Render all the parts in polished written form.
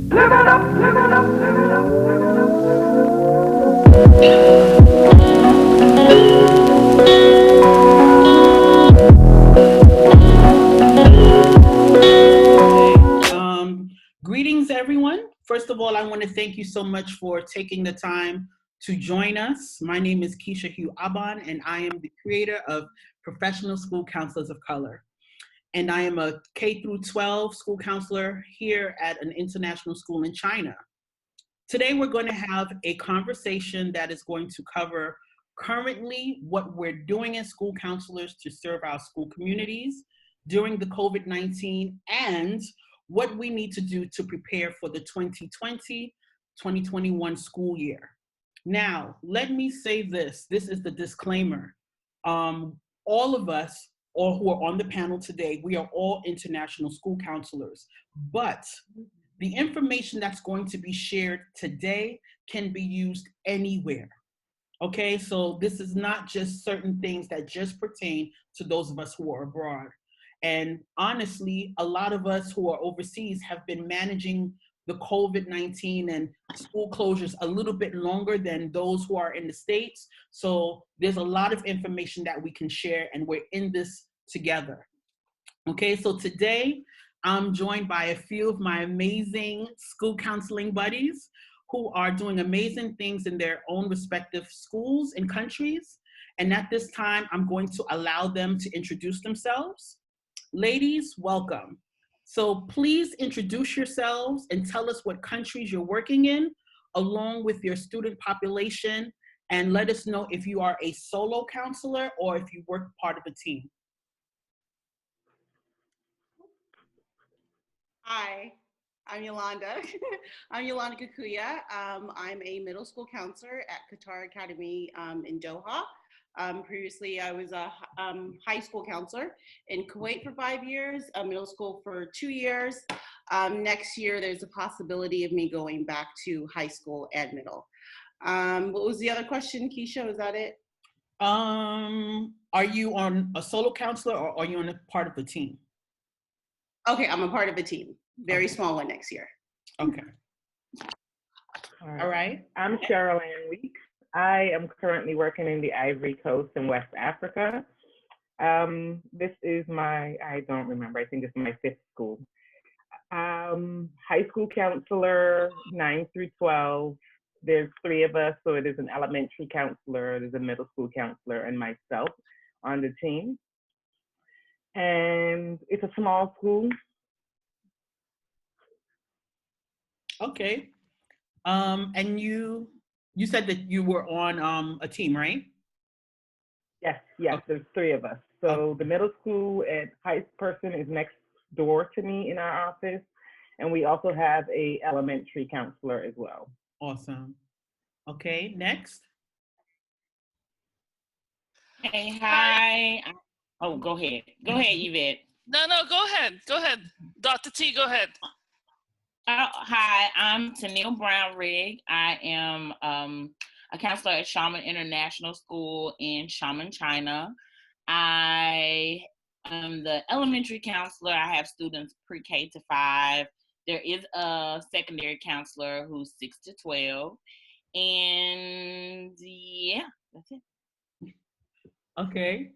Live it up, live it up, live it up, live it up, Greetings, everyone. First of all, I want to thank you so much for taking the time to join us. My name is Keisha Hugh Aban, and I am the creator of Professional School Counselors of Color. And I am a K through 12 school counselor here at an international school in China. Today, we're going to have a conversation that is going to cover currently what we're doing as school counselors to serve our school communities during the COVID-19 and what we need to do to prepare for the 2020-2021 school year. Now, let me say this. This is the disclaimer. All of us, or who are on the panel today, we are all international school counselors, but the information that's going to be shared today can be used anywhere. Okay, so this is not just certain things that just pertain to those of us who are abroad. And honestly, a lot of us who are overseas have been managing the COVID-19 and school closures a little bit longer than those who are in the States. So there's a lot of information that we can share, and we're in this together. Okay, so today I'm joined by a few of my amazing school counseling buddies who are doing amazing things in their own respective schools and countries. And at this time, I'm going to allow them to introduce themselves. Ladies, welcome. So please introduce yourselves and tell us what countries you're working in, along with your student population, and let us know if you are a solo counselor or if you work part of a team. Hi, I'm Yolanda. I'm Yolanda Kikuya. I'm a middle school counselor at Qatar Academy in Doha. Previously, I was a high school counselor in Kuwait for 5 years, middle school for 2 years. Next year, there's a possibility of me going back to high school and middle. What was the other question, Keisha? Was that it? Are you on a solo counselor or are you on a part of the team? Okay, I'm a part of a team. Very small one next year. Okay. All right. I'm Cheryl Ann Weeks. I am currently working in the Ivory Coast in West Africa. This is I don't remember, I think it's my fifth school. High school counselor, 9 through 12. There's three of us, so it is an elementary counselor, there's a middle school counselor, and myself on the team. And it's a small school. Okay. And you said that you were on a team, right? Yes, Okay. there's three of us. So the middle school and high person is next door to me in our office. And we also have a elementary counselor as well. Awesome. Okay, next. Hey, Hi. hi. Oh, go ahead. Go ahead, Yvette. No, go ahead. Go ahead. Dr. T, go ahead. Hi, I'm Tennille Brown Rigg. I am a counselor at Xiamen International School in Xiamen, China. I am the elementary counselor. I have students pre-K to 5. There is a secondary counselor who's 6 to 12. And yeah, that's it. Okay.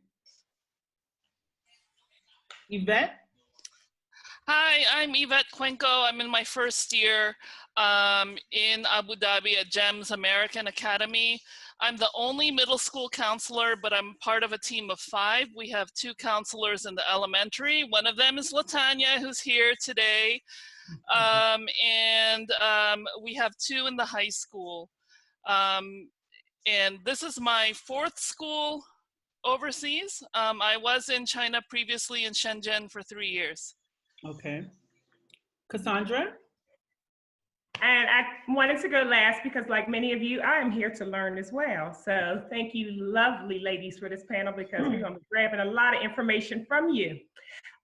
Yvette? Hi, I'm Yvette Cuenco. I'm in my first year in Abu Dhabi at GEMS American Academy. I'm the only middle school counselor, but I'm part of a team of 5. We have 2 counselors in the elementary. One of them is Latanya, who's here today. And we have 2 in the high school. And this is my 4th school overseas. I was in China previously in Shenzhen for 3 years. Okay. Cassandra? And I wanted to go last because, like many of you, I am here to learn as well. So thank you, lovely ladies, for this panel because we're going to be grabbing a lot of information from you.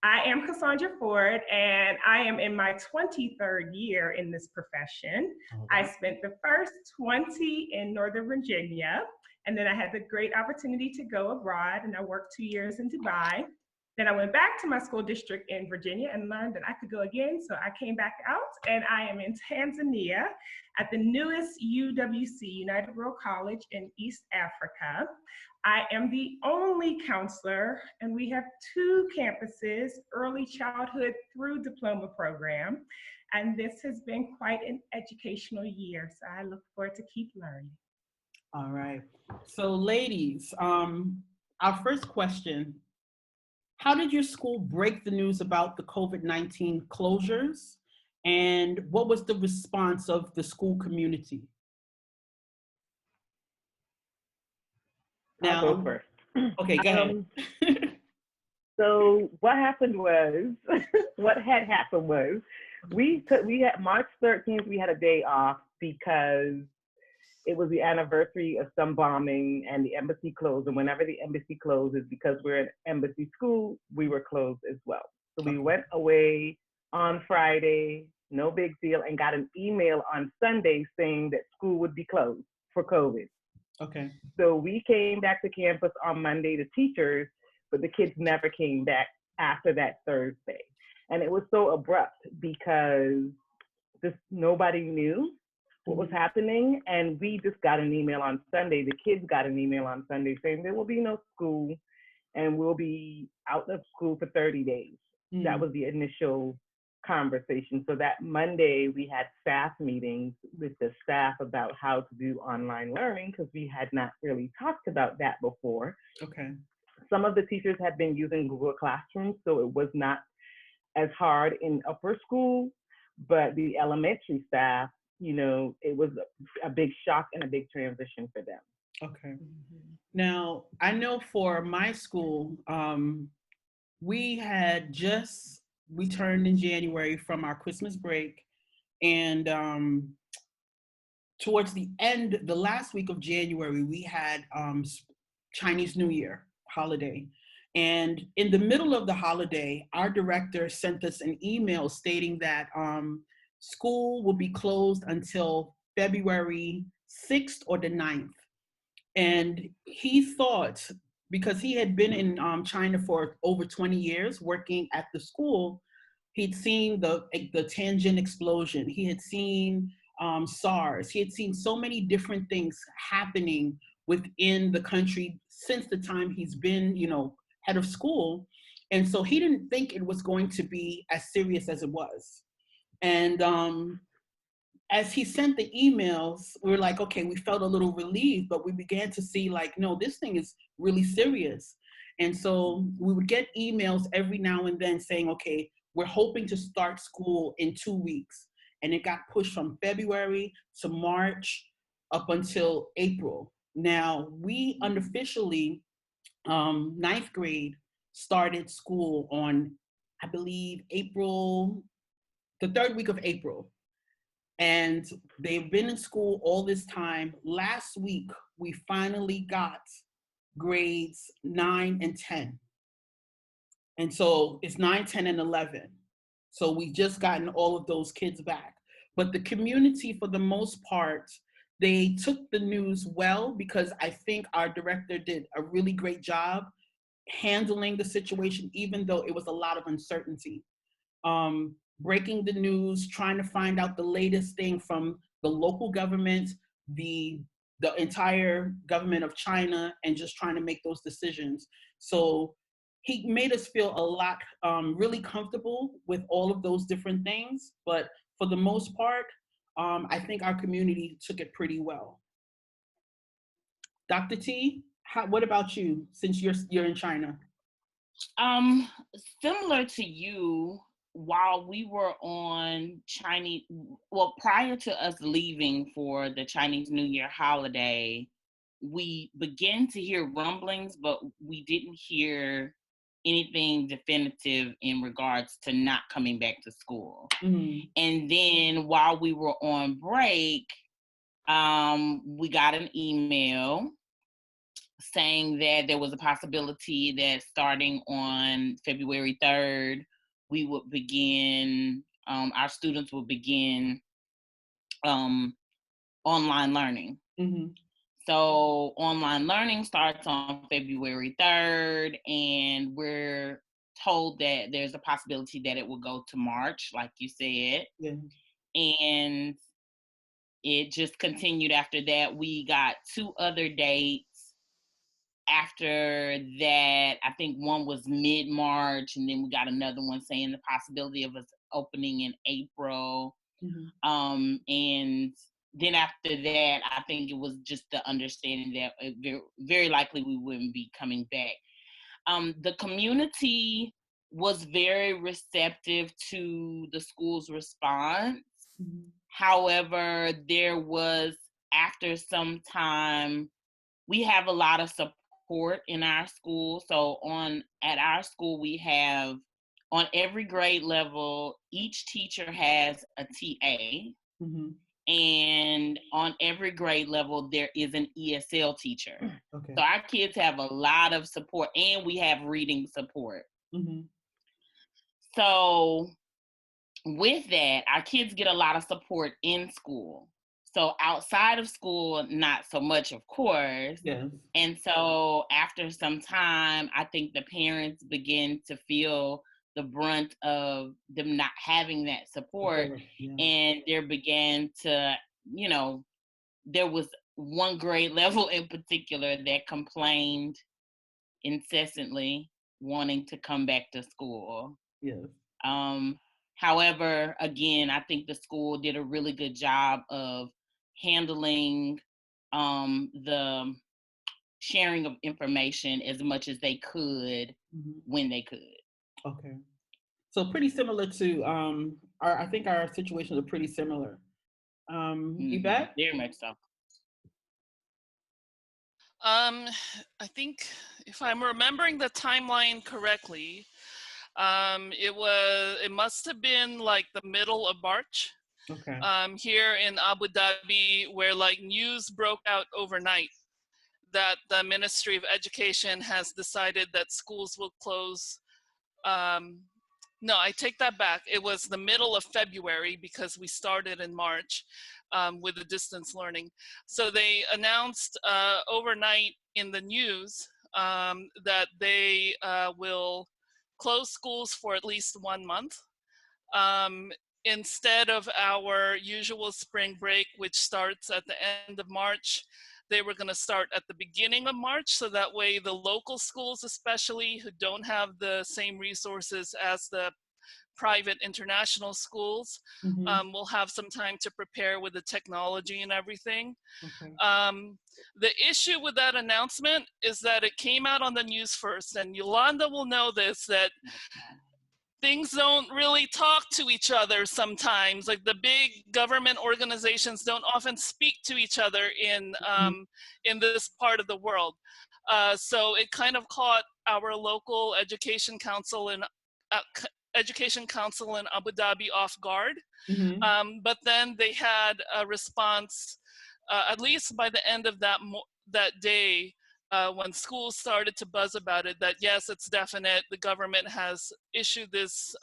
I am Cassandra Ford, and I am in my 23rd year in this profession. I spent the first 20 in Northern Virginia, and then I had the great opportunity to go abroad, and I worked 2 years in Dubai. Then I went back to my school district in Virginia and learned that I could go again. So I came back out and I am in Tanzania at the newest UWC, United World College in East Africa. I am the only counselor, and we have 2 campuses, early childhood through diploma program. And this has been quite an educational year. So I look forward to keep learning. All right. So ladies, our first question, how did your school break the news about the COVID-19 closures? And what was the response of the school community? I'll go first. Okay, go ahead. So what happened was, what had happened was, we had March 13th, we had a day off because it was the anniversary of some bombing and the embassy closed. And whenever the embassy closes, because we're an embassy school, we were closed as well. So we went away on Friday, no big deal, and got an email on Sunday saying that school would be closed for COVID. Okay. So we came back to campus on Monday, the teachers, but the kids never came back after that Thursday. And it was so abrupt because just nobody knew what was happening. And we just got an email on Sunday. The kids got an email on Sunday saying there will be no school and we'll be out of school for 30 days. That was the initial conversation. So that Monday we had staff meetings with the staff about how to do online learning because we had not really talked about that before. Okay. Some of the teachers had been using Google Classroom, so it was not as hard in upper school, but the elementary staff, you know, it was a big shock and a big transition for them. Okay. Now, I know for my school, we had just returned in January from our Christmas break, and towards the end, the last week of January, we had Chinese New Year holiday. And in the middle of the holiday, our director sent us an email stating that school will be closed until February 6th or the 9th. And he thought, because he had been in China for over 20 years working at the school, he'd seen the Tianjin explosion. He had seen SARS. He had seen so many different things happening within the country since the time he's been, you know, head of school. And so he didn't think it was going to be as serious as it was. And as he sent the emails, we were like, okay, we felt a little relieved, but we began to see like, no, this thing is really serious. And so we would get emails every now and then saying, okay, we're hoping to start school in 2 weeks. And it got pushed from February to March up until April. Now, we unofficially, 9th grade, started school on, I believe, April, the 3rd week of April. And they've been in school all this time. Last week, we finally got grades 9 and 10. And so it's 9, 10, and 11. So we just gotten all of those kids back. But the community, for the most part, they took the news well, because I think our director did a really great job handling the situation, even though it was a lot of uncertainty. Breaking the news, trying to find out the latest thing from the local government, the entire government of China, and just trying to make those decisions. So he made us feel a lot, really comfortable with all of those different things. But for the most part, I think our community took it pretty well. Dr. T, what about you, since you're in China? Similar to you, while we were on Chinese, well, prior to us leaving for the Chinese New Year holiday, we began to hear rumblings, but we didn't hear anything definitive in regards to not coming back to school. Mm-hmm. And then while we were on break, we got an email saying that there was a possibility that starting on February 3rd, we would begin, our students would begin online learning. Mm-hmm. So online learning starts on February 3rd, and we're told that there's a possibility that it will go to March, like you said. Yeah. And it just continued after that. We got 2 other dates after that. I think one was mid-March, and then we got another one saying the possibility of us opening in April. And then after that, I think it was just the understanding that very likely we wouldn't be coming back. The community was very receptive to the school's response. However, there was, after some time, we have a lot of support in our school. So at our school, we have, on every grade level, each teacher has a TA. And on every grade level, there is an ESL teacher. Okay. So our kids have a lot of support, and we have reading support. So with that, our kids get a lot of support in school. So outside of school, not so much, of course. Yes. And so after some time, I think the parents begin to feel the brunt of them not having that support. And there began to, there was one grade level in particular that complained incessantly, wanting to come back to school. Yes. However, again, I think the school did a really good job of handling the sharing of information as much as they could when they could. Okay. So pretty similar to I think our situations are pretty similar. Yvette? Very much so. I think if I'm remembering the timeline correctly, it must have been like the middle of March. Okay. Here in Abu Dhabi, where like news broke out overnight that the Ministry of Education has decided that schools will close. No, I take that back. It was the middle of February because we started in March with the distance learning. So they announced overnight in the news that they will close schools for at least 1 month. Instead of our usual spring break, which starts at the end of March, they were going to start at the beginning of March. So that way the local schools, especially who don't have the same resources as the private international schools, will have some time to prepare with the technology and everything. Okay. The issue with that announcement is that it came out on the news first, and Yolanda will know this, that things don't really talk to each other sometimes. Like the big government organizations don't often speak to each other in this part of the world. So it kind of caught our local education council in Abu Dhabi off guard. But then they had a response, at least by the end of that day, when schools started to buzz about it, that yes, it's definite. The government has issued this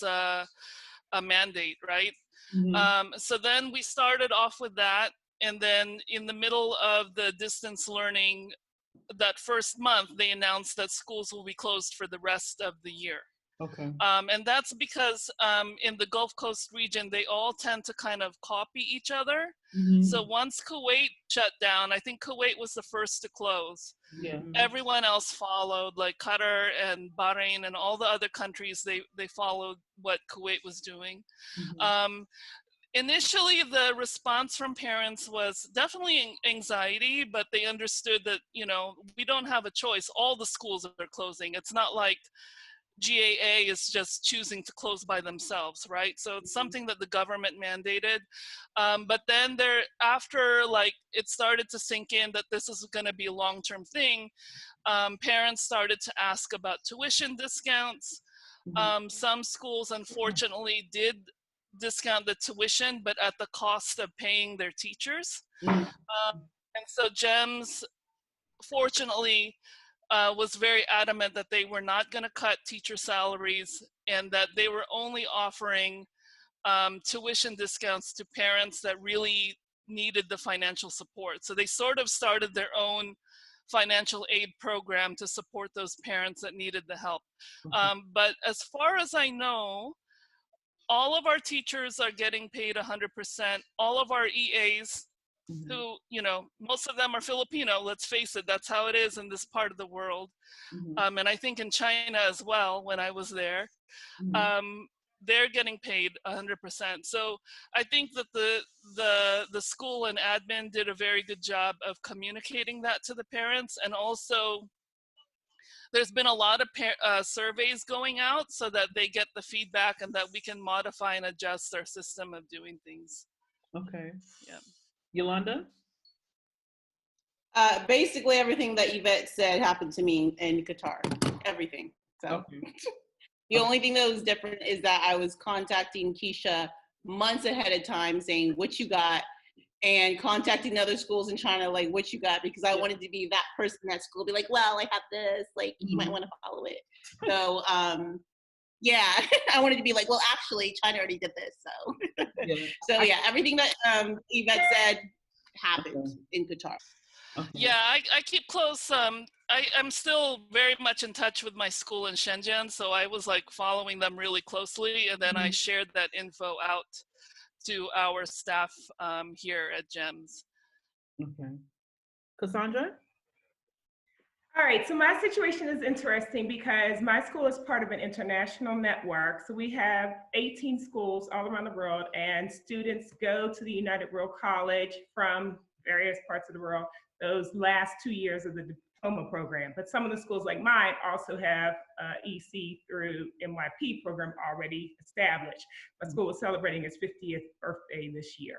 a mandate, right? So then we started off with that, and then in the middle of the distance learning, that first month, they announced that schools will be closed for the rest of the year. Okay. And that's because in the Gulf Coast region, they all tend to kind of copy each other. So once Kuwait shut down, I think Kuwait was the first to close. Yeah. Everyone else followed, like Qatar and Bahrain and all the other countries, they followed what Kuwait was doing. Initially, the response from parents was definitely anxiety, but they understood that, we don't have a choice. All the schools are closing. It's not like GAA is just choosing to close by themselves, right? So it's something that the government mandated. But then after it started to sink in that this is going to be a long-term thing, parents started to ask about tuition discounts. Some schools, unfortunately, did discount the tuition, but at the cost of paying their teachers. And so GEMS, fortunately, was very adamant that they were not going to cut teacher salaries and that they were only offering tuition discounts to parents that really needed the financial support. So they sort of started their own financial aid program to support those parents that needed the help. But as far as I know, all of our teachers are getting paid 100%. All of our EAs, who, most of them are Filipino, let's face it, that's how it is in this part of the world. And I think in China as well, when I was there, they're getting paid 100%. So I think that the school and admin did a very good job of communicating that to the parents. And also, there's been a lot of surveys going out so that they get the feedback and that we can modify and adjust our system of doing things. Okay. Yeah. Yolanda? Basically, everything that Yvette said happened to me in Qatar. Everything. So the only thing that was different is that I was contacting Keisha months ahead of time saying what you got, and contacting other schools in China, like what you got, because I wanted to be that person at school, be like, well, I have this, like, you might want to follow it. So, yeah, I wanted to be like, well, actually, China already did this. So, so yeah, everything that Yvette said happened in Qatar. Yeah, I keep close. I'm still very much in touch with my school in Shenzhen, so I was like following them really closely, and then I shared that info out to our staff here at GEMS. Okay. Cassandra? All right, so my situation is interesting because my school is part of an international network. So we have 18 schools all around the world, and students go to the United World College from various parts of the world those last 2 years of the diploma program. But some of the schools like mine also have EC through MYP program already established. My school is celebrating its 50th birthday this year.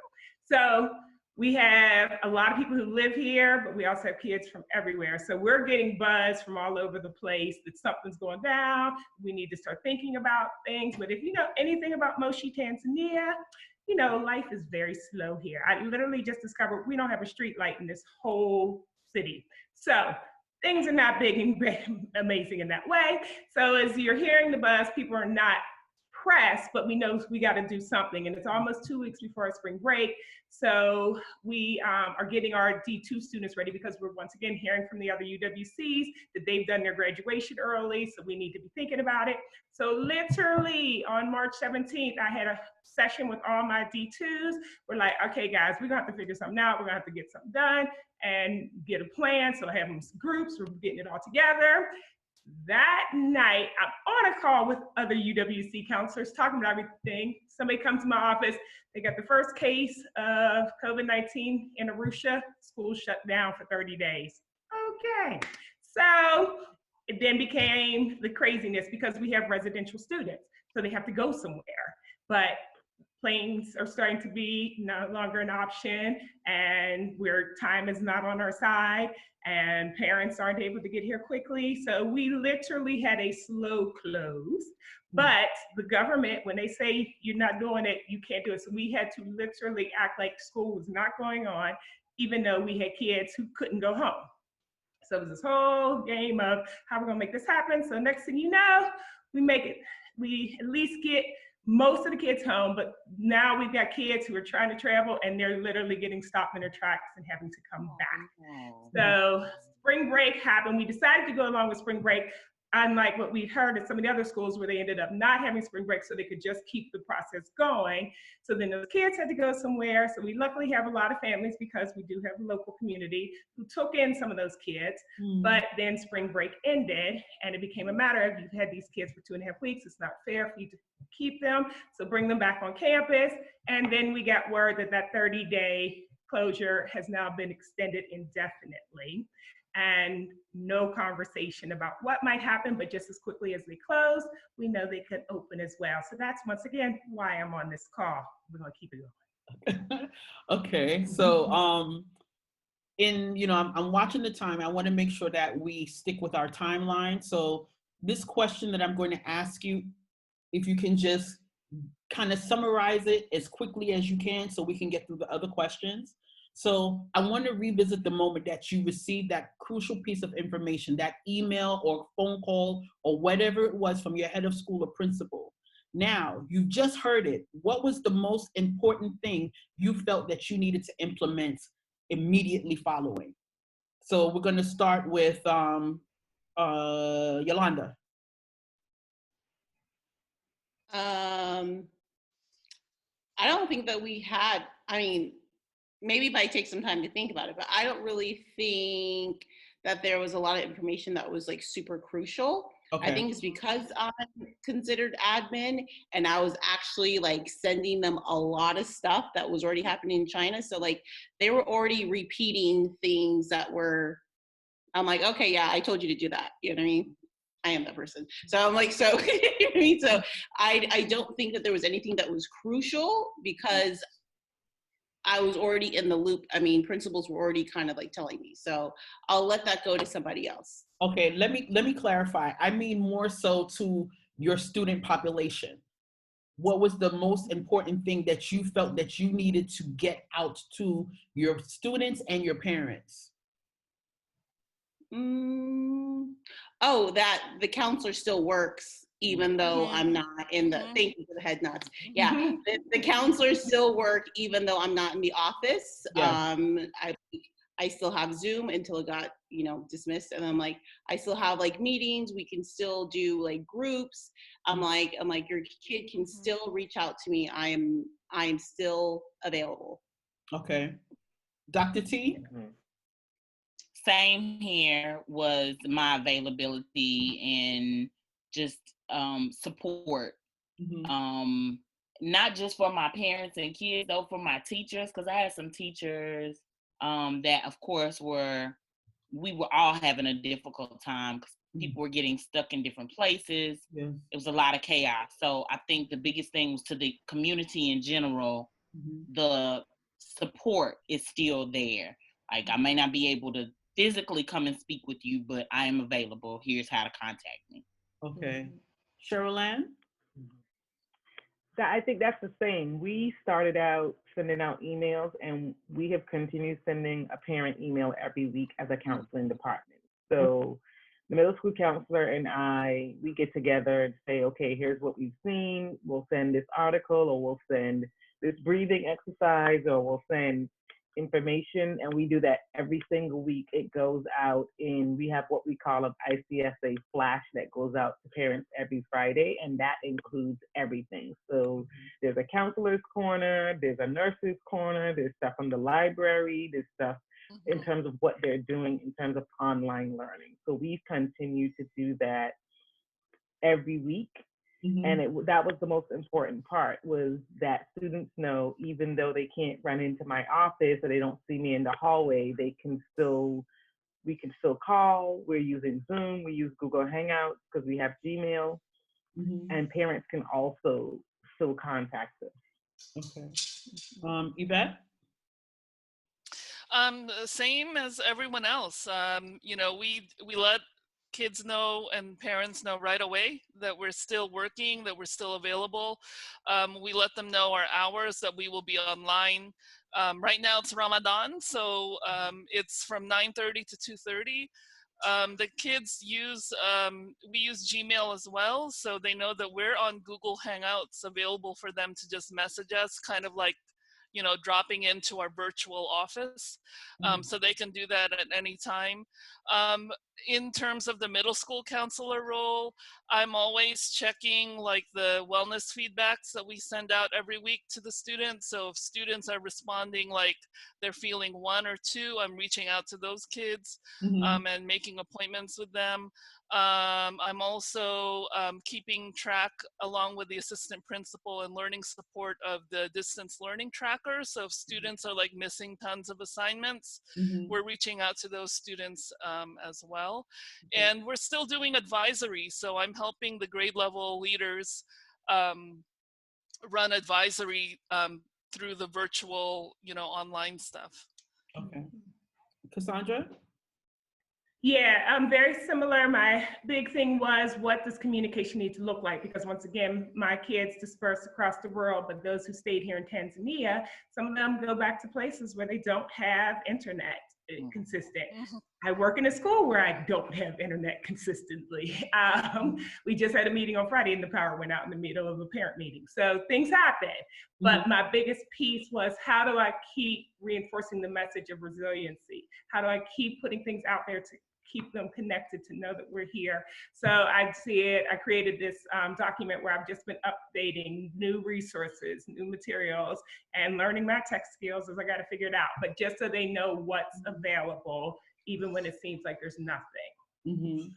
So we have a lot of people who live here, but we also have kids from everywhere. So we're getting buzz from all over the place that something's going down. We need to start thinking about things. But if you know anything about Moshi, Tanzania, you know, life is very slow here. I literally just discovered we don't have a street light in this whole city. So things are not big and amazing in that way. So as you're hearing the buzz, people are not pressed, but we know we got to do something. And it's almost 2 weeks before our spring break. So we are getting our D2 students ready because we're once again hearing from the other UWCs that they've done their graduation early. So we need to be thinking about it. So literally on March 17th, I had a session with all my D2s. We're like, okay, guys, we're gonna have to figure something out. We're gonna have to get something done and get a plan. So I have them groups, we're getting it all together. That night, I'm on a call with other UWC counselors talking about everything. Somebody comes to my office, they got the first case of COVID-19 in Arusha, school shut down for 30 days. Okay, so it then became the craziness because we have residential students, so they have to go somewhere. But planes are starting to be no longer an option, and where time is not on our side, and parents aren't able to get here quickly. So we literally had a slow close. But the government, when they say you're not doing it, you can't do it. So we had to literally act like school was not going on, even though we had kids who couldn't go home. So it was this whole game of how we're gonna make this happen. So next thing you know, we at least get most of the kids home, but now we've got kids who are trying to travel and they're literally getting stopped in their tracks and having to come back. So spring break happened. We decided to go along with spring break, unlike what we've heard at some of the other schools where they ended up not having spring break so they could just keep the process going. So then those kids had to go somewhere. So we luckily have a lot of families, because we do have a local community, who took in some of those kids. But then spring break ended and it became a matter of, you've had these kids for 2.5 weeks. It's not fair for you to keep them. So bring them back on campus. And then we got word that that 30-day closure has now been extended indefinitely. And no conversation about what might happen, but just as quickly as they close, we know they could open as well. So that's once again why I'm on this call. We're gonna keep it going. Okay, so I'm watching the time. I want to make sure that we stick with our timeline. So this question that I'm going to ask you, if you can just kind of summarize it as quickly as you can so we can get through the other questions. So I want to revisit the moment that you received that crucial piece of information, that email or phone call or whatever it was from your head of school or principal. Now, you've just heard it. What was the most important thing you felt that you needed to implement immediately following? So we're going to start with Yolanda. I don't think that we had, I mean, maybe it might take some time to think about it, but I don't really think that there was a lot of information that was like super crucial. Okay. I think it's because I'm considered admin and I was actually like sending them a lot of stuff that was already happening in China. So like they were already repeating things that were, I'm like, okay, yeah, I told you to do that. You know what I mean? I am that person. So I'm like, so, you know what I mean? So I don't think that there was anything that was crucial because I was already in the loop. I mean, principals were already kind of like telling me. So I'll let that go to somebody else. Okay, let me clarify. I mean more so to your student population. What was the most important thing that you felt that you needed to get out to your students and your parents? Oh, that the counselor still works, even though I'm not in the, thank you for the head nods. Yeah, the counselors still work, even though I'm not in the office. Yes. I still have Zoom until it got, you know, dismissed. And I'm like, I still have like meetings. We can still do like groups. I'm like, your kid can still reach out to me. I am still available. Okay. Dr. T? Same here was my availability and just support. Not just for my parents and kids, though, for my teachers, because I had some teachers that, of course, we were all having a difficult time because people were getting stuck in different places. Yes. It was a lot of chaos. So I think the biggest thing was to the community in general, the support is still there. Like, I may not be able to physically come and speak with you, but I am available. Here's how to contact me. Okay. Cheryl Ann? I think that's the same. We started out sending out emails, and we have continued sending a parent email every week as a counseling department. So the middle school counselor and I, we get together and say, okay, here's what we've seen. We'll send this article, or we'll send this breathing exercise, or we'll send information, and we do that every single week. It goes out we have what we call an ICSA flash that goes out to parents every Friday, and that includes everything. So there's a counselor's corner, there's a nurse's corner, there's stuff from the library, there's stuff in terms of what they're doing in terms of online learning. So we've continued to do that every week. And that was the most important part, was that students know, even though they can't run into my office or they don't see me in the hallway, we can still call. We're using Zoom, we use Google Hangouts because we have Gmail, and parents can also still contact us. Okay. Yvette? Same as everyone else. You know, we let kids know and parents know right away that we're still working, that we're still available. We let them know our hours, that we will be online. Right now it's Ramadan, so it's from 9:30 to 2:30. The kids we use Gmail as well, so they know that we're on Google Hangouts, available for them to just message us, kind of like, you know, dropping into our virtual office. So they can do that at any time. In terms of the middle school counselor role, I'm always checking like the wellness feedbacks that we send out every week to the students. So if students are responding like they're feeling 1 or 2, I'm reaching out to those kids and making appointments with them. I'm also keeping track, along with the assistant principal and learning support, of the distance learning tracker. So if students are like missing tons of assignments, we're reaching out to those students as well. And we're still doing advisory. So I'm helping the grade level leaders run advisory through the virtual, you know, online stuff. Okay. Cassandra? Yeah, very similar. My big thing was, what does communication need to look like? Because once again, my kids dispersed across the world, but those who stayed here in Tanzania, some of them go back to places where they don't have internet consistent. I work in a school where I don't have internet consistently. We just had a meeting on Friday and the power went out in the middle of a parent meeting. So things happen. But my biggest piece was, how do I keep reinforcing the message of resiliency? How do I keep putting things out there to keep them connected, to know that we're here? So I created this document where I've just been updating new resources, new materials, and learning my tech skills as I got to figure it out. But just so they know what's available, even when it seems like there's nothing.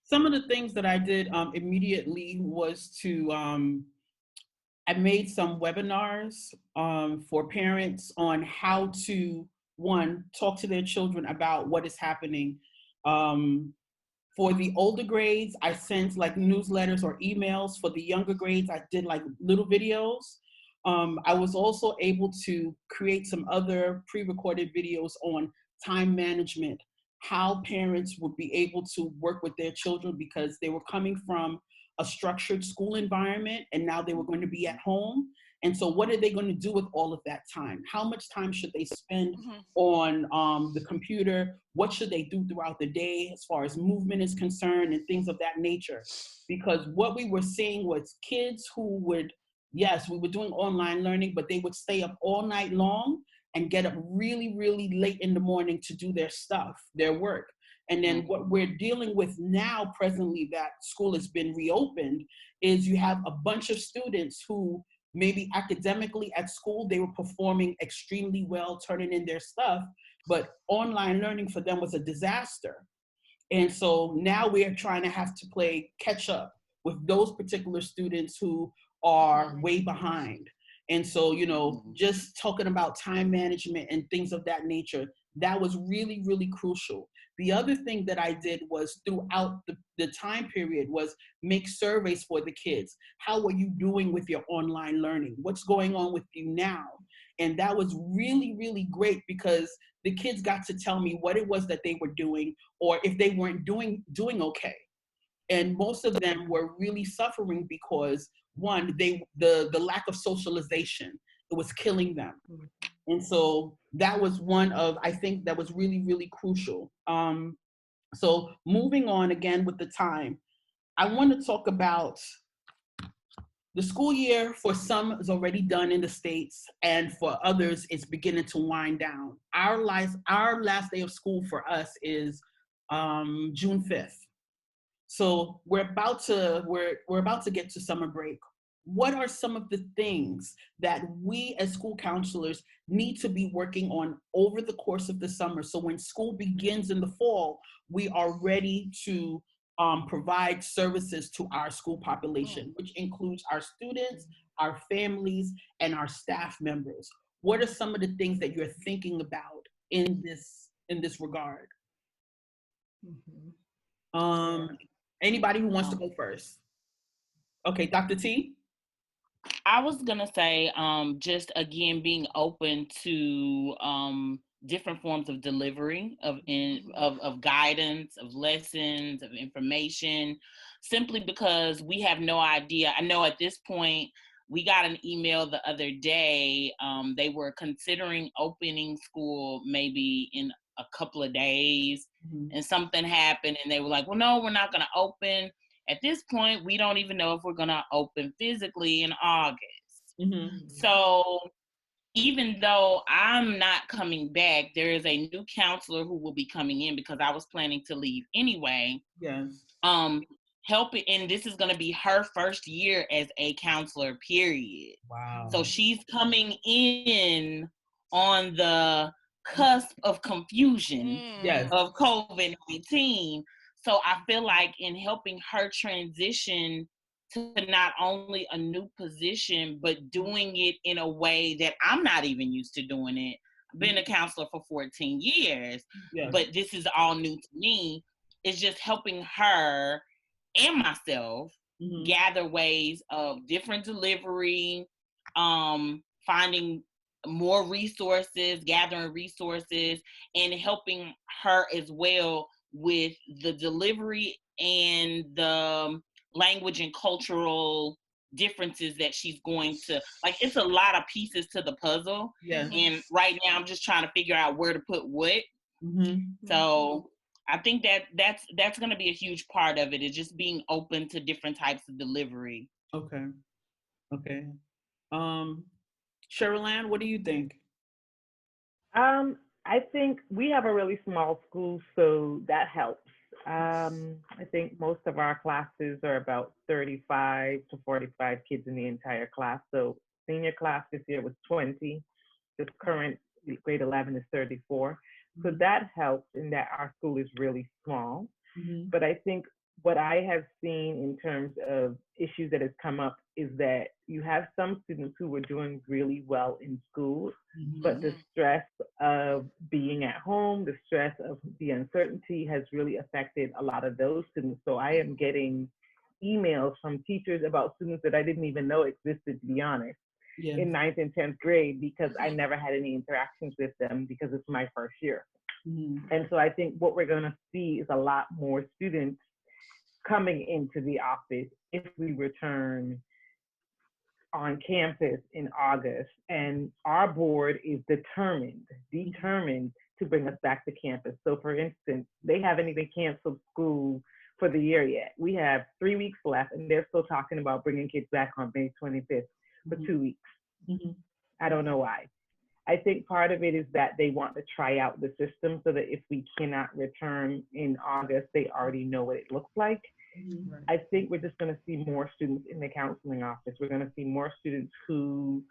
Some of the things that I did immediately was to, I made some webinars for parents on how to, one, talk to their children about what is happening. For the older grades, I sent like newsletters or emails. For the younger grades, I did like little videos. I was also able to create some other pre-recorded videos on time management, how parents would be able to work with their children because they were coming from a structured school environment and now they were going to be at home. And so what are they going to do with all of that time? How much time should they spend on the computer? What should they do throughout the day as far as movement is concerned and things of that nature? Because what we were seeing was kids who would, yes, we were doing online learning, but they would stay up all night long and get up really, really late in the morning to do their stuff, their work. And then what we're dealing with now, presently, that school has been reopened, is you have a bunch of students who maybe academically at school, they were performing extremely well, turning in their stuff, but online learning for them was a disaster. And so now we're trying to have to play catch up with those particular students who are way behind. And so, you know, just talking about time management and things of that nature, that was really, really crucial. The other thing that I did was throughout the time period was make surveys for the kids. How are you doing with your online learning? What's going on with you now? And that was really, really great because the kids got to tell me what it was that they were doing or if they weren't doing okay. And most of them were really suffering because one, the lack of socialization, it was killing them. And so that was one of, I think that was really, really crucial. So moving on again with the time, I want to talk about the school year. For some is already done in the States, and for others, it's beginning to wind down. Our last day of school for us is June 5th. So we're about to get to summer break. What are some of the things that we as school counselors need to be working on over the course of the summer so when school begins in the fall, we are ready to provide services to our school population, which includes our students, our families, and our staff members? What are some of the things that you're thinking about in this regard? Anybody who wants to go first? Okay, Dr. T? I was gonna say, just again, being open to different forms of delivery of guidance, of lessons, of information, simply because we have no idea. I know at this point, we got an email the other day. They were considering opening school maybe in a couple of days, and something happened, and they were like, well, no, we're not gonna open. At this point, we don't even know if we're going to open physically in August. So even though I'm not coming back, there is a new counselor who will be coming in because I was planning to leave anyway. Yes. Helping, and this is going to be her first year as a counselor, period. Wow. So she's coming in on the cusp of confusion of COVID-19. So I feel like in helping her transition to not only a new position, but doing it in a way that I'm not even used to doing it. I've been a counselor for 14 years, but this is all new to me. It's just helping her and myself gather ways of different delivery, finding more resources, gathering resources, and helping her as well with the delivery and the language and cultural differences that she's going to, like, it's a lot of pieces to the puzzle. And right now I'm just trying to figure out where to put what. So I think that's going to be a huge part of it, is just being open to different types of delivery. Okay. Okay. Sherilyn, what do you think? I think we have a really small school, so that helps. I think most of our classes are about 35 to 45 kids in the entire class. So senior class this year was 20. This current grade 11 is 34. So that helps in that our school is really small. But I think what I have seen in terms of issues that has come up is that you have some students who were doing really well in school, but the stress of being at home, the stress of the uncertainty has really affected a lot of those students. So I am getting emails from teachers about students that I didn't even know existed, to be honest, in 9th and 10th grade, because I never had any interactions with them because it's my first year. And so I think what we're going to see is a lot more students coming into the office if we return on campus in August. And our board is determined to bring us back to campus. So for instance, they haven't even canceled school for the year yet. We have 3 weeks left, and they're still talking about bringing kids back on May 25th for 2 weeks. I don't know why. I think part of it is that they want to try out the system so that if we cannot return in August, they already know what it looks like. I think we're just going to see more students in the counseling office. We're going to see more students who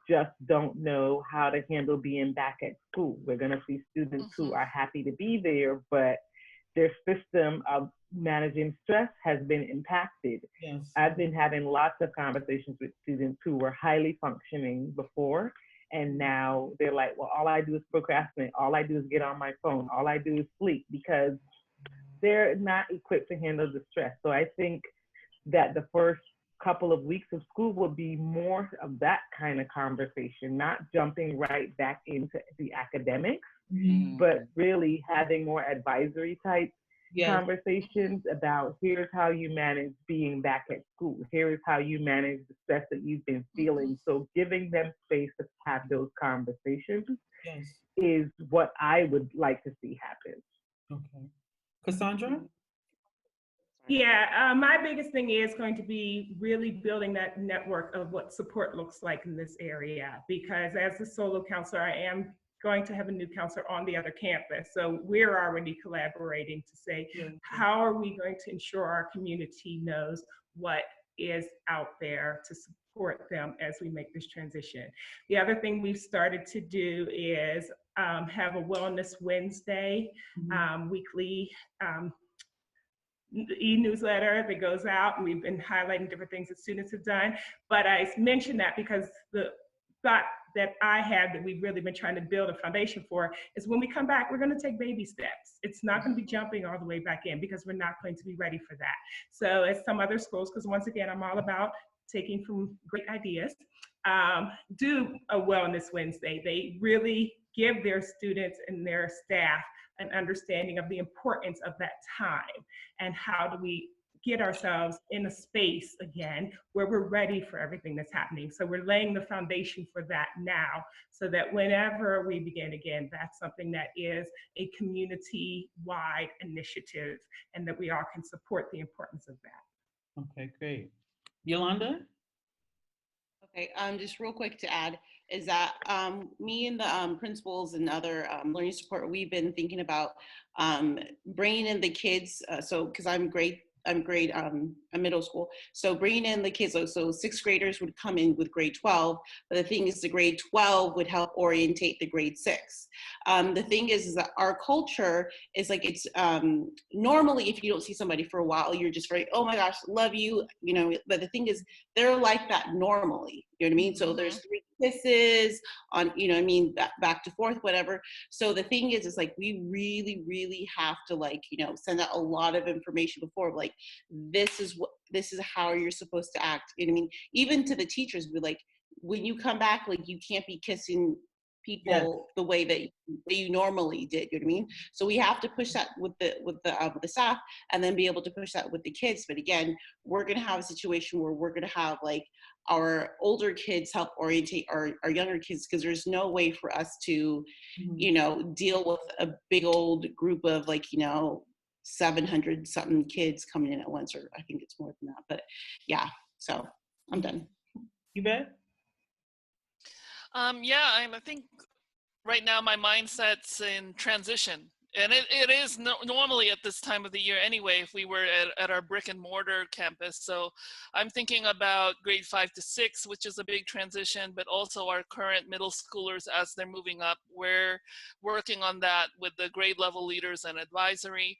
just don't know how to handle being back at school. We're going to see students who are happy to be there, but their system of managing stress has been impacted. I've been having lots of conversations with students who were highly functioning before, and now they're like, well, all I do is procrastinate. All I do is get on my phone. All I do is sleep, because they're not equipped to handle the stress. So I think that the first couple of weeks of school will be more of that kind of conversation, not jumping right back into the academics, but really having more advisory type conversations about here's how you manage being back at school. Here is how you manage the stress that you've been feeling. So giving them space to have those conversations is what I would like to see happen. Okay. Cassandra? Yeah, my biggest thing is going to be really building that network of what support looks like in this area, because as a solo counselor, I am going to have a new counselor on the other campus. So we're already collaborating to say, how are we going to ensure our community knows what is out there to support them as we make this transition. The other thing we've started to do is have a Wellness Wednesday, weekly e-newsletter that goes out, and we've been highlighting different things that students have done. But I mentioned that because the thought that I had that we've really been trying to build a foundation for is when we come back, we're going to take baby steps. It's not going to be jumping all the way back in, because we're not going to be ready for that. So as some other schools, because once again, I'm all about taking from great ideas, do a Wellness Wednesday. They really give their students and their staff an understanding of the importance of that time, and how do we get ourselves in a space again where we're ready for everything that's happening. So we're laying the foundation for that now, so that whenever we begin again, that's something that is a community-wide initiative, and that we all can support the importance of that. Okay, great. Yolanda? Okay, just real quick to add is that me and the principals and other learning support, we've been thinking about bringing in the kids. So, because I'm middle school. So bringing in the kids, so sixth graders would come in with grade 12, but the thing is the grade 12 would help orientate the grade 6. The thing is that our culture is like, it's normally if you don't see somebody for a while, you're just very, oh my gosh, love you, you know, but the thing is they're like that normally, you know what I mean? So there's 3 kisses on, you know what I mean, back to forth, whatever. So the thing is like, we really, really have to like, you know, send out a lot of information before, like, this is how you're supposed to act. You know what I mean? Even to the teachers, be like, when you come back, like, you can't be kissing people the way that you normally did. You know what I mean? So we have to push that with the staff, and then be able to push that with the kids. But again, we're gonna have a situation where we're gonna have like our older kids help orientate our younger kids, because there's no way for us to, deal with a big old group of 700 something kids coming in at once, or I think it's more than that. But yeah, so I'm done. You bet. I think right now my mindset's in transition. And it is normally at this time of the year anyway, if we were at our brick and mortar campus. So I'm thinking about grade 5 to 6, which is a big transition, but also our current middle schoolers as they're moving up. We're working on that with the grade level leaders and advisory.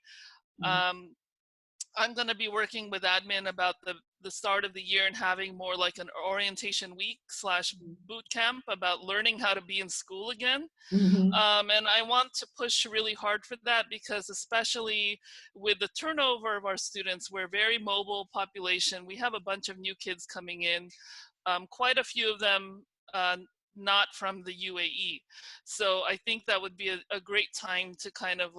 I'm going to be working with admin about the start of the year and having more like an orientation week / boot camp about learning how to be in school again. And I want to push really hard for that, because especially with the turnover of our students, we're a very mobile population. We have a bunch of new kids coming in, quite a few of them not from the UAE. So I think that would be a great time to kind of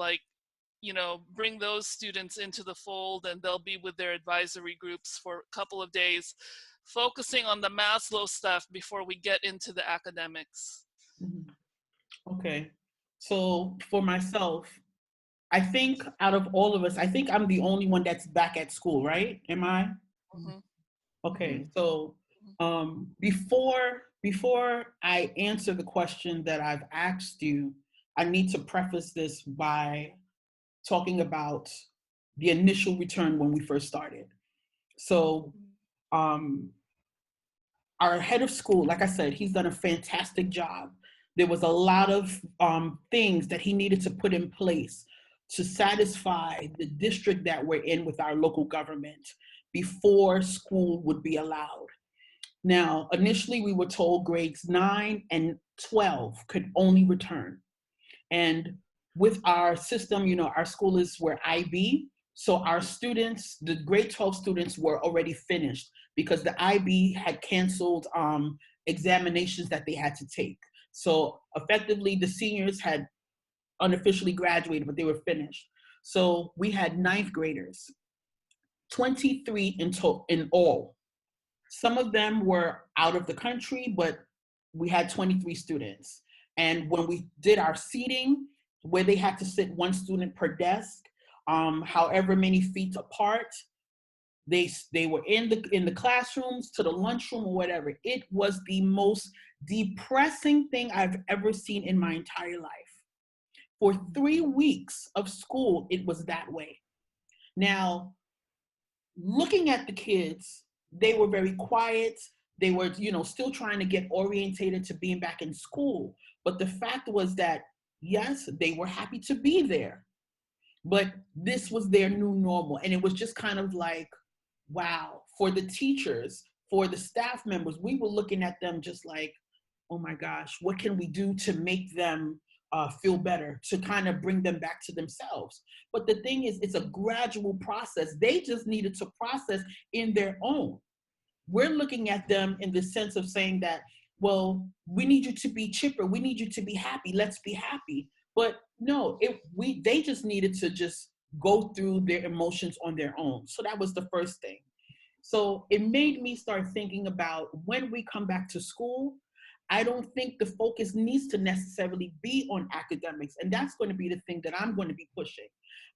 bring those students into the fold, and they'll be with their advisory groups for a couple of days, focusing on the Maslow stuff before we get into the academics. Okay. So for myself, I think out of all of us, I think I'm the only one that's back at school, right? Am I? Okay. So before I answer the question that I've asked you, I need to preface this by talking about the initial return when we first started. So our head of school, like I said, he's done a fantastic job. There was a lot of things that he needed to put in place to satisfy the district that we're in with our local government before school would be allowed. Now, initially we were told grades 9 and 12 could only return. And with our system, our school were IB. So our students, the grade 12 students, were already finished because the IB had canceled examinations that they had to take. So effectively, the seniors had unofficially graduated, but they were finished. So we had 9th graders, 23 in all. Some of them were out of the country, but we had 23 students. And when we did our seating, where they had to sit one student per desk, however many feet apart, they were in the classrooms to the lunchroom or whatever. It was the most depressing thing I've ever seen in my entire life. For 3 weeks of school, it was that way. Now, looking at the kids, they were very quiet. They were, still trying to get orientated to being back in school. But the fact was that, yes, they were happy to be there, but this was their new normal. And it was just kind of like, wow, for the teachers, for the staff members, we were looking at them just like, oh my gosh, what can we do to make them feel better, to kind of bring them back to themselves? But the thing is, it's a gradual process. They just needed to process in their own. We're looking at them in the sense of saying that, well, we need you to be chipper. We need you to be happy. Let's be happy. But no, they just needed to just go through their emotions on their own. So that was the first thing. So it made me start thinking about when we come back to school, I don't think the focus needs to necessarily be on academics. And that's going to be the thing that I'm going to be pushing.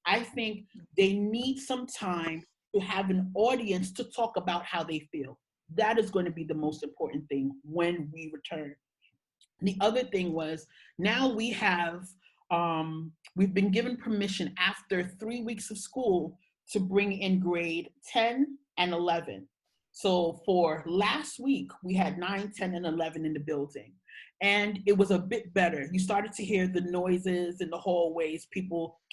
I think they need some time to have an audience to talk about how they feel. That is going to be the most important thing when we return. The other thing was, now we have, we've been given permission after 3 weeks of school to bring in grade 10 and 11. So for last week, we had 9, 10, and 11 in the building. And it was a bit better. You started to hear the noises in the hallways,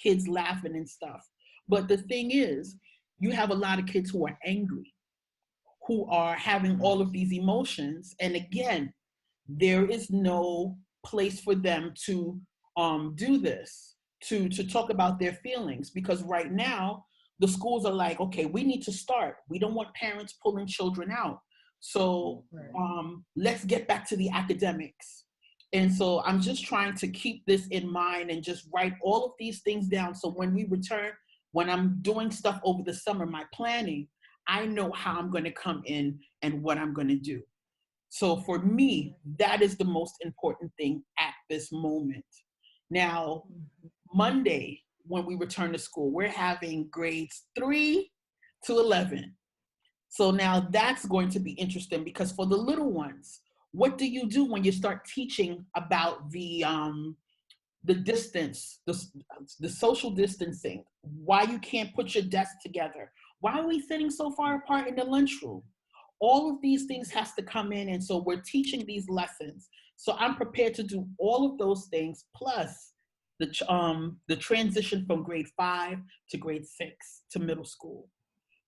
kids laughing and stuff. But the thing is, you have a lot of kids who are angry, who are having all of these emotions. And again, there is no place for them to do this, to talk about their feelings, because right now, the schools are like, okay, we need to start. We don't want parents pulling children out. So let's get back to the academics. And so I'm just trying to keep this in mind and just write all of these things down. So when we return, when I'm doing stuff over the summer, my planning, I know how I'm going to come in and what I'm going to do. So for me, that is the most important thing at this moment. Now, Monday, when we return to school, we're having grades 3 to 11. So now that's going to be interesting because for the little ones, what do you do when you start teaching about the distance, the social distancing, why you can't put your desk together, why are we sitting so far apart in the lunchroom? All of these things has to come in, and so we're teaching these lessons. So I'm prepared to do all of those things plus the transition from grade 5 to grade 6 to middle school.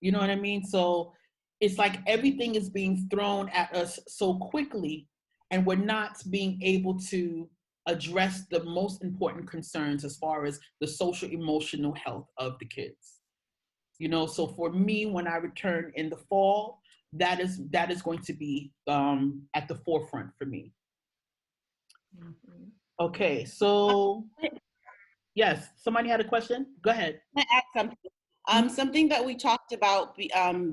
You know what I mean? So it's like everything is being thrown at us so quickly, and we're not being able to address the most important concerns as far as the social emotional health of the kids. You know, so for me, when I return in the fall, that is going to be at the forefront for me. Okay, so yes, somebody had a question. Go ahead. I'm gonna add something. Something that we talked about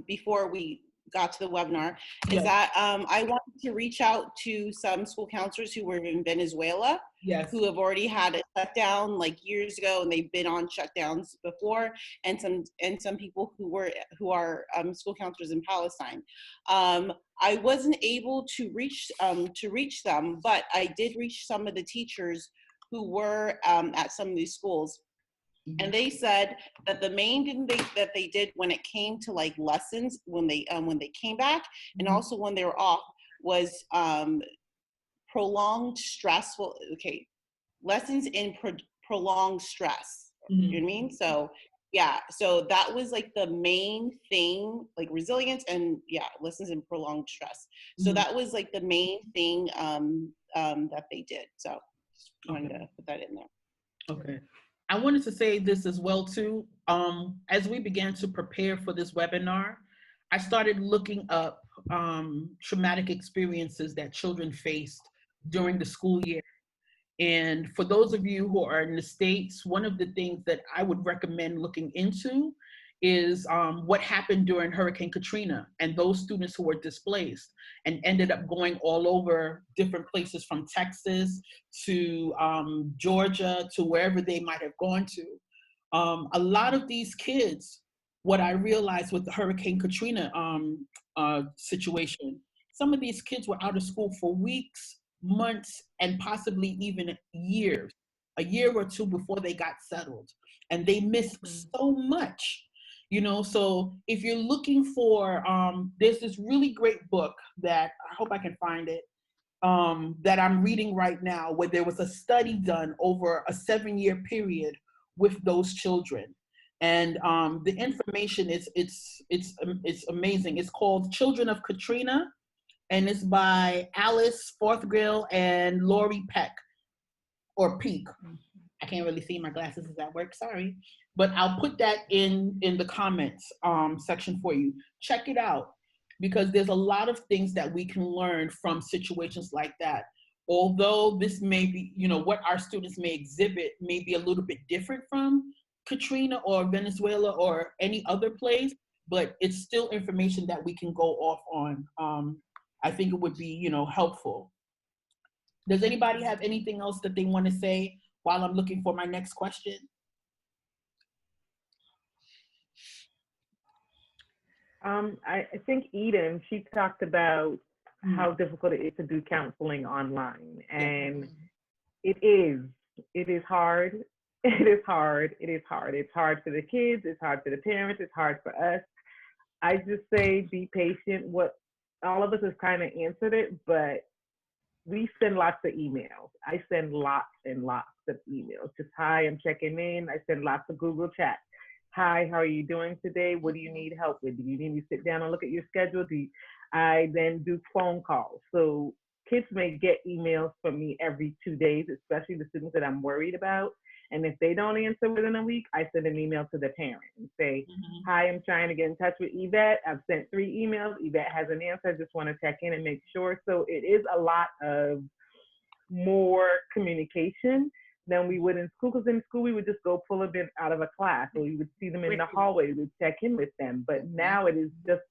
before we got to the webinar is Yes. that I wanted to reach out to some school counselors who were in Venezuela, Yes. who have already had a shutdown like years ago, and they've been on shutdowns before, and some people who are school counselors in Palestine. I wasn't able to reach them, but I did reach some of the teachers who were at some of these schools. And they said that the main thing that they did when it came to like lessons when they came back and also when they were off was prolonged stressful lessons in prolonged stress. You know what I mean? So yeah, so that was like the main thing, like resilience and lessons in prolonged stress. So that was like the main thing that they did. So just wanted to put that in there. Okay. I wanted to say this as well too. As we began to prepare for this webinar, I started looking up traumatic experiences that children faced during the school year. And for those of you who are in the States, one of the things that I would recommend looking into is what happened during Hurricane Katrina and those students who were displaced and ended up going all over different places from Texas to Georgia to wherever they might have gone to. A lot of these kids, what I realized with the Hurricane Katrina situation, some of these kids were out of school for weeks, months, and possibly even years, a year or two before they got settled. And they missed so much. You know, so if you're looking for, there's this really great book that I hope I can find it, that I'm reading right now, where there was a study done over a 7-year period with those children. And the information is it's amazing. It's called Children of Katrina, and it's by Alice Forthgill and Lori Peck, or Peak. I can't really see, my glasses is at work, sorry. But I'll put that in the comments section for you. Check it out, because there's a lot of things that we can learn from situations like that. Although this may be, you know, what our students may exhibit may be a little bit different from Katrina or Venezuela or any other place, but it's still information that we can go off on. I think it would be, you know, helpful. Does anybody have anything else that they want to say while I'm looking for my next question? I think Eden, she talked about how difficult it is to do counseling online. And it is hard. It is hard. It's hard for the kids. It's hard for the parents. It's hard for us. I just say be patient. What all of us has kind of answered it, but we send lots of emails. I send lots and lots of emails. Just, hi, I'm checking in. I send lots of Google chats. Hi, how are you doing today? What do you need help with? Do you need me to sit down and look at your schedule? I then do phone calls. So kids may get emails from me every 2 days, especially the students that I'm worried about. And if they don't answer within a week, I send an email to the parent and say, hi, I'm trying to get in touch with Yvette. I've sent 3 emails. Yvette has an answer. I just want to check in and make sure. So it is a lot of more communication. than we would in school, because in school we would just go pull a bit out of a class, or we would see them in the hallway, we'd check in with them. But now it is just,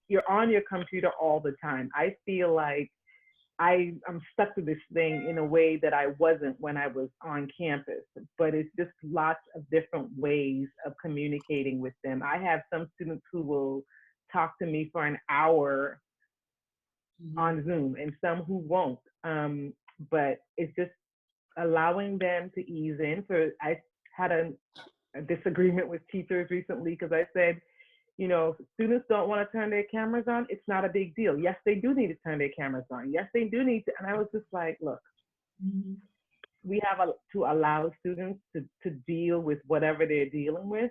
you're on your computer all the time. I feel like I'm stuck to this thing in a way that I wasn't when I was on campus, but it's just lots of different ways of communicating with them. I have some students who will talk to me for an hour on Zoom and some who won't. But it's just allowing them to ease in. So I had a disagreement with teachers recently because I said, you know, students don't want to turn their cameras on. It's not a big deal. Yes, they do need to turn their cameras on. Yes, they do need to. And I was just like, look, we have to allow students to deal with whatever they're dealing with.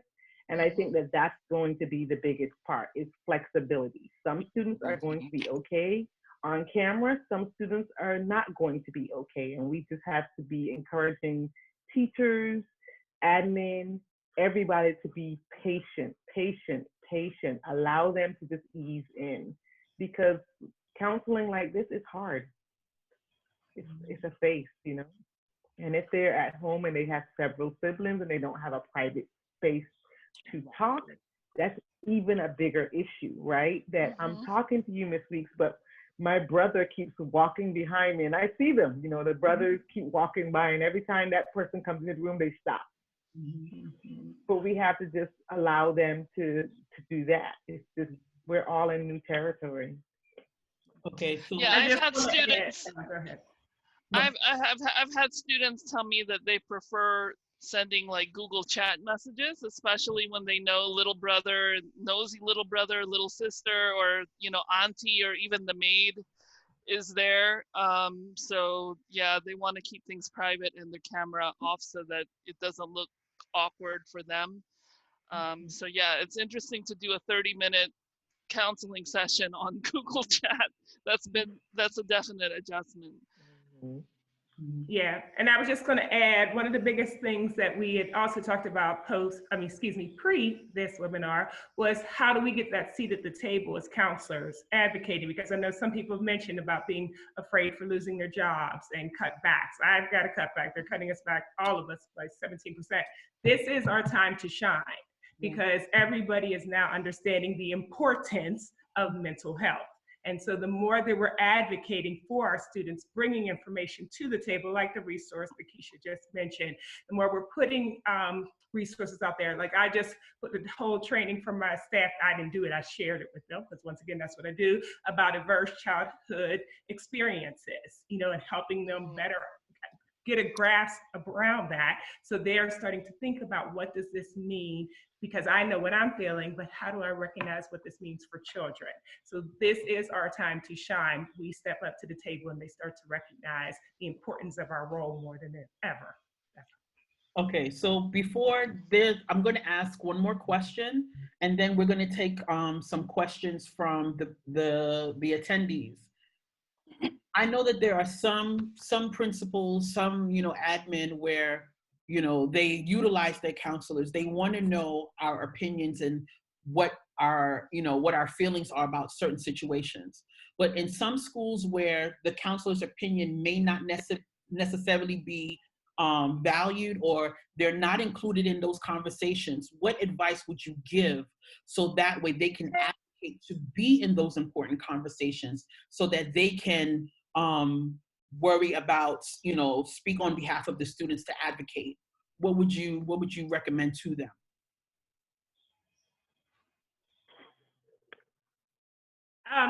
And I think that that's going to be the biggest part, is flexibility. Some students are going to be okay on camera. Some students are not going to be okay. And we just have to be encouraging teachers, admin, everybody to be patient. Allow them to just ease in, because counseling like this is hard. It's a face, you know. And if they're at home and they have several siblings and they don't have a private space to talk, that's even a bigger issue, right? That I'm talking to you, Miss Weeks, but my brother keeps walking behind me, and I see them. You know, the brothers keep walking by, and every time that person comes into the room, they stop. But we have to just allow them to do that. It's just, we're all in new territory. Okay. So Yeah, I've had students. Go ahead. I've had students tell me that they prefer sending like Google Chat messages, especially when they know little brother, nosy little brother, little sister, or, you know, auntie, or even the maid is there. So yeah, they want to keep things private and the camera off so that it doesn't look awkward for them. So yeah, it's interesting to do a 30-minute counseling session on Google Chat. That's a definite adjustment. Yeah, and I was just going to add, one of the biggest things that we had also talked about pre this webinar, was how do we get that seat at the table as counselors advocating? Because I know some people have mentioned about being afraid for losing their jobs and cutbacks. I've got to cut back. They're cutting us back, all of us, by 17%. This is our time to shine, because everybody is now understanding the importance of mental health. And so the more that we're advocating for our students, bringing information to the table, like the resource that Keisha just mentioned, the more we're putting resources out there. Like, I just put the whole training from my staff, I didn't do it, I shared it with them, because once again, that's what I do, about adverse childhood experiences, you know, and helping them better get a grasp around that. So they're starting to think about, what does this mean? Because I know what I'm feeling, but how do I recognize what this means for children? So this is our time to shine. We step up to the table and they start to recognize the importance of our role more than ever. Okay, so before this, I'm going to ask one more question, and then we're going to take some questions from the attendees. I know that there are some principals, some, you know, admin, where, you know, they utilize their counselors. They want to know our opinions and what our feelings are about certain situations. But in some schools where the counselor's opinion may not necessarily be valued, or they're not included in those conversations, what advice would you give so that way they can advocate to be in those important conversations, so that they can worry about, you know, speak on behalf of the students to advocate? What would you recommend to them?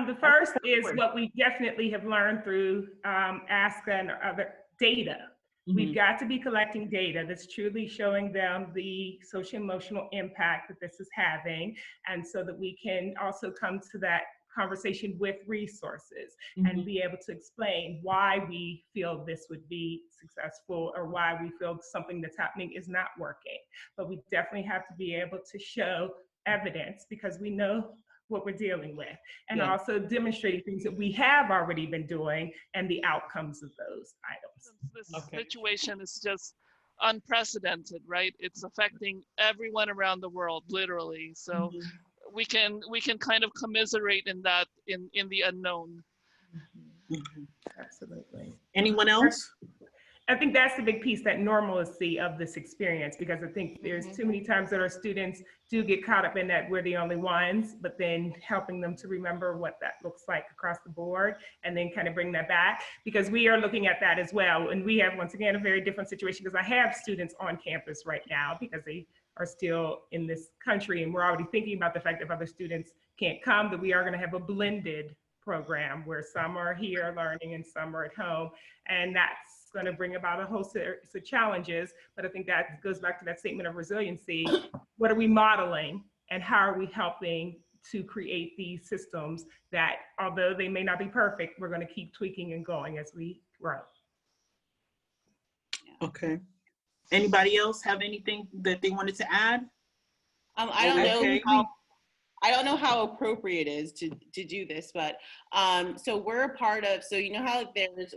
The first is what we definitely have learned through ASCA and other data. We've got to be collecting data that's truly showing them the social emotional impact that this is having, and so that we can also come to that conversation with resources and be able to explain why we feel this would be successful, or why we feel something that's happening is not working. But we definitely have to be able to show evidence, because we know what we're dealing with, and also demonstrating things that we have already been doing and the outcomes of those items. This situation is just unprecedented, right? It's affecting everyone around the world, literally. So we can kind of commiserate in that, in the unknown. Absolutely. Anyone else? I think that's the big piece, that normalcy of this experience, because I think there's too many times that our students do get caught up in that we're the only ones, but then helping them to remember what that looks like across the board and then kind of bring that back, because we are looking at that as well. And we have, once again, a very different situation, because I have students on campus right now because they are still in this country, and we're already thinking about the fact that if other students can't come, that we are going to have a blended program where some are here learning and some are at home, and that's going to bring about a host of challenges. But I think that goes back to that statement of resiliency. What are we modeling, and how are we helping to create these systems that, although they may not be perfect, we're going to keep tweaking and going as we grow. Okay. Anybody else have anything that they wanted to add? I don't Okay. know. I don't know how appropriate it is to do this, but so we're a part of, so you know how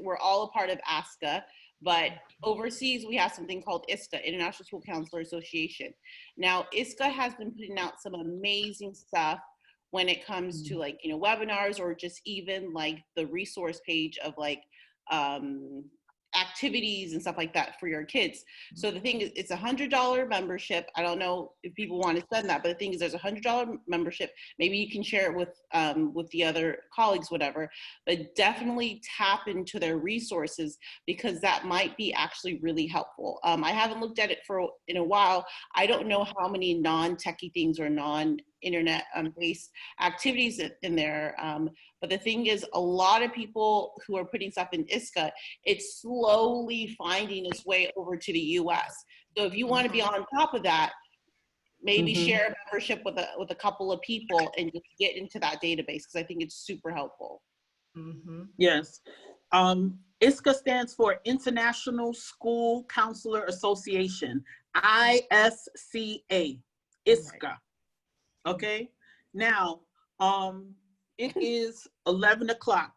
we're all a part of ASCA, but overseas we have something called ISCA, International School Counselor Association. Now, ISCA has been putting out some amazing stuff when it comes to, like, you know, webinars, or just even like the resource page of like activities and stuff like that for your kids. So the thing is, it's $100 membership. I don't know if people want to spend that, but the thing is, there's $100 membership. Maybe you can share it with the other colleagues, whatever, but definitely tap into their resources, because that might be actually really helpful. I haven't looked at it in a while. I don't know how many non-techie things or non-internet based activities in there. But the thing is, a lot of people who are putting stuff in ISCA, it's slowly finding its way over to the US. So if you want to be on top of that, maybe share a membership with a couple of people and just get into that database, because I think it's super helpful. Yes. ISCA stands for International School Counselor Association, ISCA, ISCA. Okay. Now, it is 11 o'clock.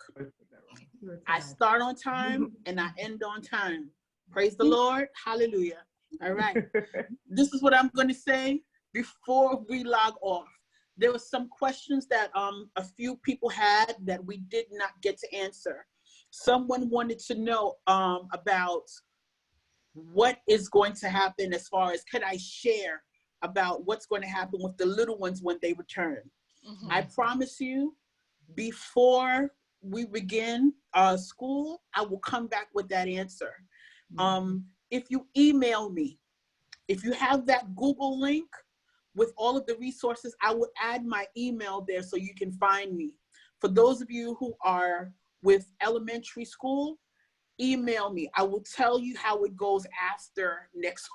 I start on time and I end on time. Praise the Lord. Hallelujah. All right. This is what I'm going to say before we log off. There were some questions that a few people had that we did not get to answer. Someone wanted to know about what is going to happen, as far as, could I share about what's going to happen with the little ones when they return. I promise you, before we begin school, I will come back with that answer. If you email me, if you have that Google link with all of the resources, I will add my email there so you can find me. For those of you who are with elementary school, email me. I will tell you how it goes after next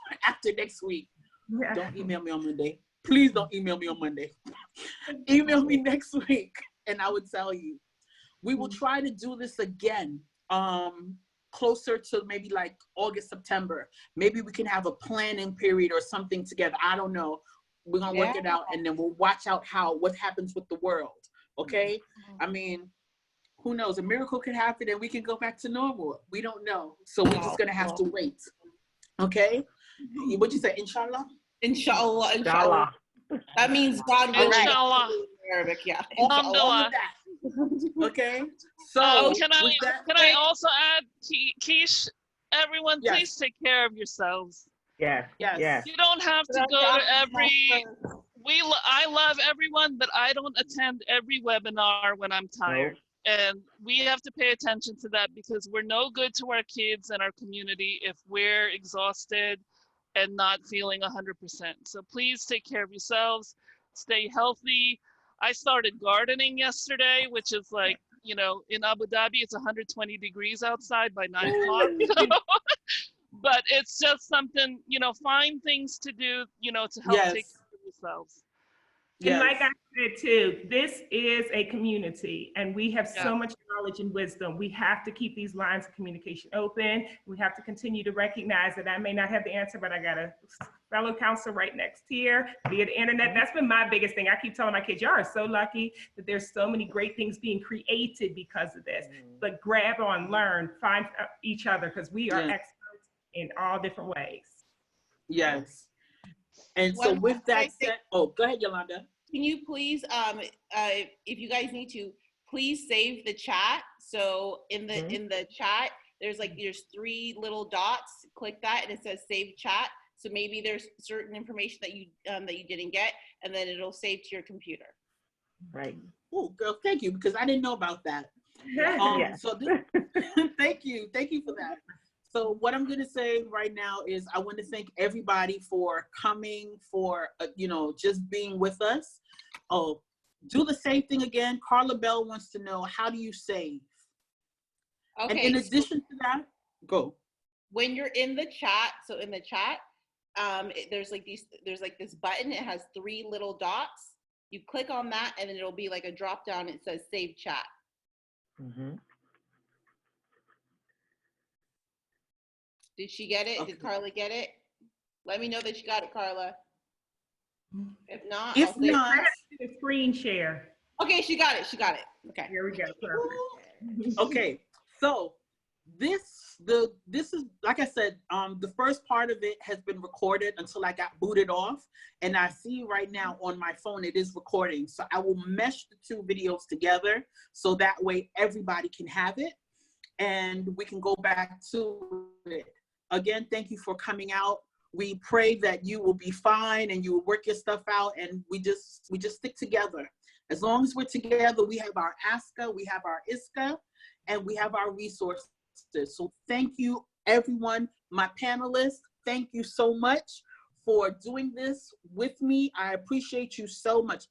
week. Yeah. Don't email me on Monday. Please don't email me on Monday. Email me next week and I will tell you. We will try to do this again closer to maybe like August, September. Maybe we can have a planning period or something together. I don't know. We're going to work it out, and then we'll watch out what happens with the world. Okay? I mean, who knows? A miracle could happen and we can go back to normal. We don't know. So we're just going to have to wait. Okay? What'd you say? Inshallah? Inshallah. Inshallah. That means God will. Inshallah. Arabic, yeah. Alhamdulillah. Okay. So can I also add, Keish, everyone, please take care of yourselves. Yes. You don't have to go to every. I love everyone, but I don't attend every webinar when I'm tired. And we have to pay attention to that, because we're no good to our kids and our community if we're exhausted and not feeling 100%. So please take care of yourselves, stay healthy. I started gardening yesterday, which is like, you know, in Abu Dhabi, it's 120 degrees outside by 9 o'clock. But it's just something, you know, find things to do, you know, to help take care of yourselves. And like I said too, this is a community, and we have so much knowledge and wisdom. We have to keep these lines of communication open. We have to continue to recognize that I may not have the answer, but I got a fellow counselor right next here via the internet. That's been my biggest thing. I keep telling my kids, y'all are so lucky that there's so many great things being created because of this. But grab on, learn, find each other, because we are experts in all different ways. Yes. And so with that said, go ahead, Yolanda. Can you please, if you guys need to, please save the chat. So in the chat, there's 3 little dots. Click that and it says save chat. So maybe there's certain information that you didn't get, and then it'll save to your computer. Right. Oh, girl, thank you, because I didn't know about that. Yes. So thank you for that. So what I'm going to say right now is I want to thank everybody for coming, for just being with us. Oh, do the same thing again. Carla Bell wants to know, how do you save? Okay. And in addition to that, go. When you're in the chat, so in the chat, there's this button. It has 3 little dots. You click on that, and then it'll be like a drop down. It says save chat. Mm-hmm. Did she get it? Okay. Did Carla get it? Let me know that you got it, Carla. If not, If I'll say. not, The screen share. Okay, she got it. Okay. Here we go. Perfect. okay. So this is, like I said, the first part of it has been recorded until I got booted off, and I see right now on my phone it is recording. So I will mesh the 2 videos together so that way everybody can have it and we can go back to it. Again, thank you for coming out. We pray that you will be fine and you will work your stuff out, and we just stick together. As long as we're together, we have our ASCA, we have our ISCA, and we have our resources. So thank you, everyone. My panelists, thank you so much for doing this with me. I appreciate you so much.